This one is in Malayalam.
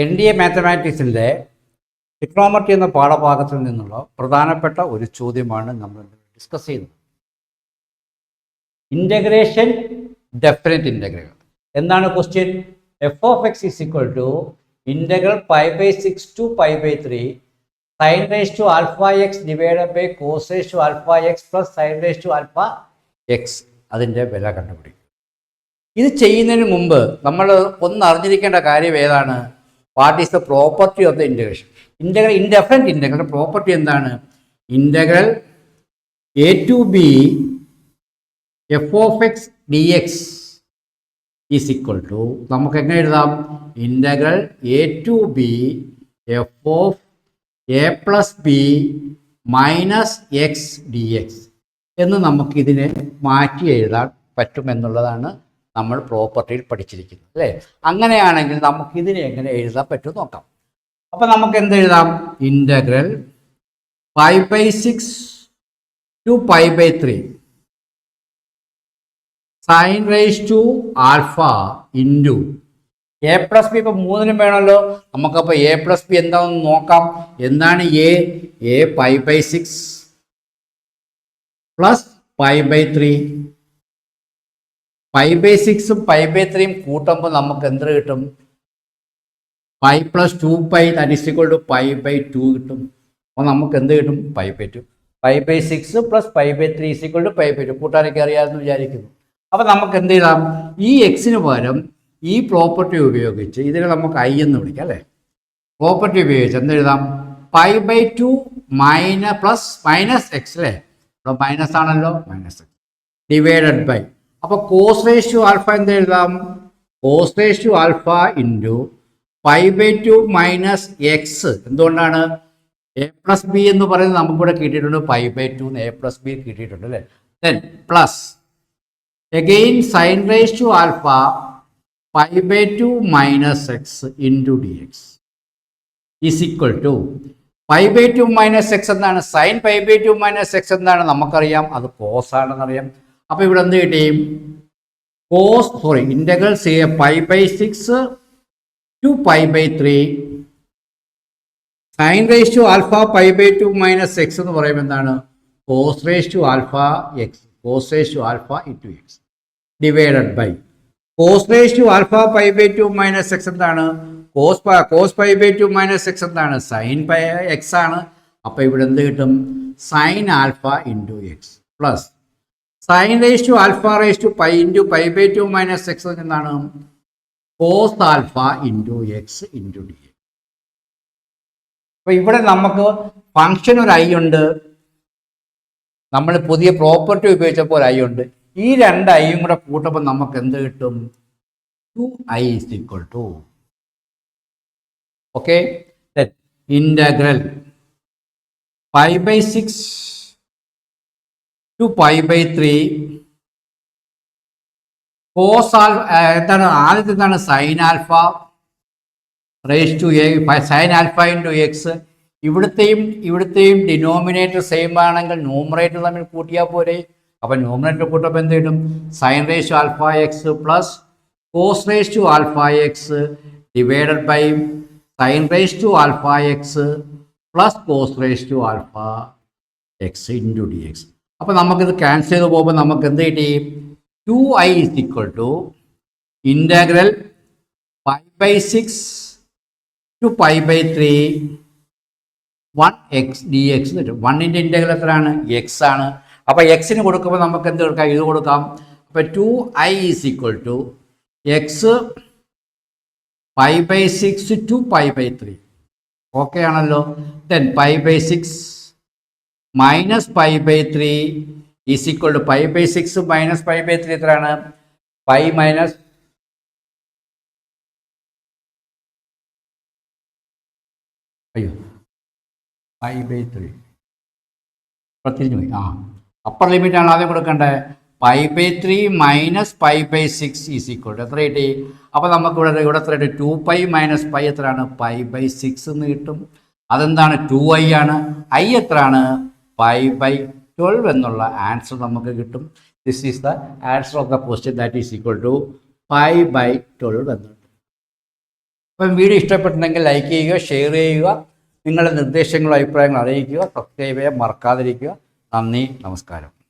NDA മാത്തമാറ്റിക്സിൻ്റെ ട്രിഗ്നോമെട്രി എന്ന പാഠഭാഗത്തിൽ നിന്നുള്ള പ്രധാനപ്പെട്ട ഒരു ചോദ്യമാണ് നമ്മൾ ഡിസ്കസ് ചെയ്യുന്നത്. Integration definite integral. എന്താണ് question? F of x is equal to integral π/6 to π/3 sin raised to alpha x divided by cos raised to alpha x plus sin raised to alpha x. അതിൻ്റെ വില കണ്ടുപിടിക്കും. ഇത് ചെയ്യുന്നതിന് മുമ്പ് നമ്മൾ ഒന്ന് അറിഞ്ഞിരിക്കേണ്ട കാര്യം ഏതാണ്? What is the property of the integration? Integral indefinite integral property എന്താണ്? ഇൻ്റഗ്രൽ a to b f of x dx is equal to നമുക്ക് എങ്ങനെ എഴുതാം? ഇൻ്റഗ്രൽ a to b f of a plus b minus x d x എന്ന് നമുക്കിതിനെ മാറ്റി എഴുതാൻ പറ്റുമെന്നുള്ളതാണ് നമ്മൾ പ്രോപ്പർട്ടിയിൽ പഠിച്ചിരിക്കുന്നത്, അല്ലേ? അങ്ങനെയാണെങ്കിൽ നമുക്കിതിനെ എങ്ങനെ എഴുതാൻ പറ്റും നോക്കാം. അപ്പം നമുക്ക് എന്ത് എഴുതാം? Integral π/6 to π/3 sine raise to alpha into a plus b. ഇപ്പം മൂന്നിനും വേണമല്ലോ. നമുക്കപ്പോൾ എ പ്ലസ് ബി എന്താണെന്ന് നോക്കാം. എന്താണ് എ π/6 പ്ലസ് π/3. π/6ഉം π/3ഉം കൂട്ടുമ്പോൾ നമുക്ക് എന്ത് കിട്ടും? π + 2π ദാറ്റ് ഈസ് ഈക്വൽ ടു π/2 കിട്ടും. അപ്പോൾ നമുക്ക് എന്ത് കിട്ടും? π/2. π/6 പ്ലസ് π/3 ഈസ് ഈക്വൽ ടു π/2. കൂട്ടാനൊക്കെ അറിയാമെന്ന് വിചാരിക്കുന്നു. അപ്പോൾ നമുക്ക് എന്ത് ചെയ്താം? ഈ എക്സിന് പകരം ഈ പ്രോപ്പർട്ടി ഉപയോഗിച്ച് ഇതിനെ നമുക്ക് ഐ എന്ന് വിളിക്കാം, അല്ലേ? പ്രോപ്പർട്ടി ഉപയോഗിച്ച് എന്ത് എഴുതാം? π/2 മൈനസ് എക്സ്, അല്ലേ? ഇവിടെ മൈനസ് ആണല്ലോ, മൈനസ് എക്സ് ഡിവൈഡഡ് ബൈ. അപ്പോൾ കോസ് റേസ് ടു ആൽഫ എന്ത് എഴുതാം? Cos raise to alpha into π/2 minus x. എന്തുകൊണ്ടാണ്? എ പ്ലസ് ബി എന്ന് പറയുന്നത് നമുക്കിവിടെ കിട്ടിയിട്ടുണ്ട്. π/2 എ പ്ലസ് ബി കിട്ടിയിട്ടുണ്ട്, അല്ലേ? Then plus again sin raised to alpha π/2 minus x into dx is equal to π/2 minus x എന്താണ്? sin π/2 minus x എന്താണ്? നമുക്കറിയാം, അത് കോസ് ആണെന്നറിയാം. അപ്പോൾ ഇവിടെ എന്ത് കിട്ടി? Integral π/6 to π/3 sin raised to alpha π/2 minus x എന്ന് പറയുമ്പോൾ എന്താണ്? cos raised to alpha x, cos raised to alpha into x divided by cos raised to alpha π/2 minus x എന്താണ്? cos π/2 minus x എന്താണ്? sin x ആണ്. അപ്പോൾ ഇവിടെ എന്ത് കിട്ടും? sin alpha into x plus sin raised to alpha raised to pi into π/2 minus x എന്താണ്? cos alpha into x into dx. അപ്പോൾ ഇവിടെ നമുക്ക് ഫംഗ്ഷൻ ഒരു ഐ ഉണ്ട്, നമ്മൾ പുതിയ പ്രോപ്പർട്ടി ഉപയോഗിച്ചപ്പോൾ ഐ ഉണ്ട്. ഈ രണ്ട് ഐയും കൂടെ കൂട്ടുമ്പോൾ നമുക്ക് എന്ത് കിട്ടും? 2i is equal to okay integral π/6 to π/3 cos എന്താണ്? ആദ്യത്തെ എന്താണ്? Sine alpha raise to a sine alpha into x. ഇവിടുത്തെയും ഡിനോമിനേറ്റർ സെയിം ആണെങ്കിൽ ന്യൂമറേറ്റർ തമ്മിൽ കൂട്ടിയാൽ പോരെ. അപ്പം ന്യൂമറേറ്റർ കൂട്ടുമ്പോൾ എന്ത് കിട്ടും? Sine raise to alpha x plus cos raise to alpha x divided by sine raise to alpha x plus cos raise to alpha x into d x. അപ്പോൾ നമുക്കിത് ക്യാൻസൽ ചെയ്ത് പോകുമ്പോൾ നമുക്ക് എന്ത് കിട്ടി? 2i is equal to integral π/6 to π/3 1x dx കിട്ടും. 1ൻ്റെ ഇൻ്റഗ്രൽ എത്രയാണ്? എക്സ് ആണ്. അപ്പോൾ എക്സിന് കൊടുക്കുമ്പോൾ നമുക്ക് എന്ത് കൊടുക്കാം? ഇത് കൊടുക്കാം. അപ്പോൾ 2i is equal to x π/6 to π/3. Okay ആണല്ലോ. Then π/6 minus π/3 is equal to π/6 minus π/3 എത്രയാണ്? π മൈനസ് π/3 തിരിഞ്ഞു പോയി. അപ്പർ ലിമിറ്റാണ് ആദ്യം കൊടുക്കേണ്ടത്. π/3 മൈനസ് π/6 ഈസ് ഈക്വൽ ടു എത്ര കിട്ടി? അപ്പോൾ നമുക്ക് ഇവിടെ എത്ര കിട്ടി? 2π മൈനസ് π എത്രയാണ്? π/6 എന്ന് കിട്ടും. അതെന്താണ്? 2i ആണ്. ഐ എത്രയാണ്? π/12 എന്നുള്ള ആൻസർ നമുക്ക് കിട്ടും. This is the answer of the question that is equal to π/12 എന്നുണ്ട്. അപ്പം വീഡിയോ ഇഷ്ടപ്പെട്ടിട്ടുണ്ടെങ്കിൽ ലൈക്ക് ചെയ്യുക, ഷെയർ ചെയ്യുക, നിങ്ങളുടെ നിർദ്ദേശങ്ങളും അഭിപ്രായങ്ങളും അറിയിക്കുക, സബ്സ്ക്രൈബ് ചെയ്യാൻ മറക്കാതിരിക്കുക. നന്ദി, നമസ്കാരം.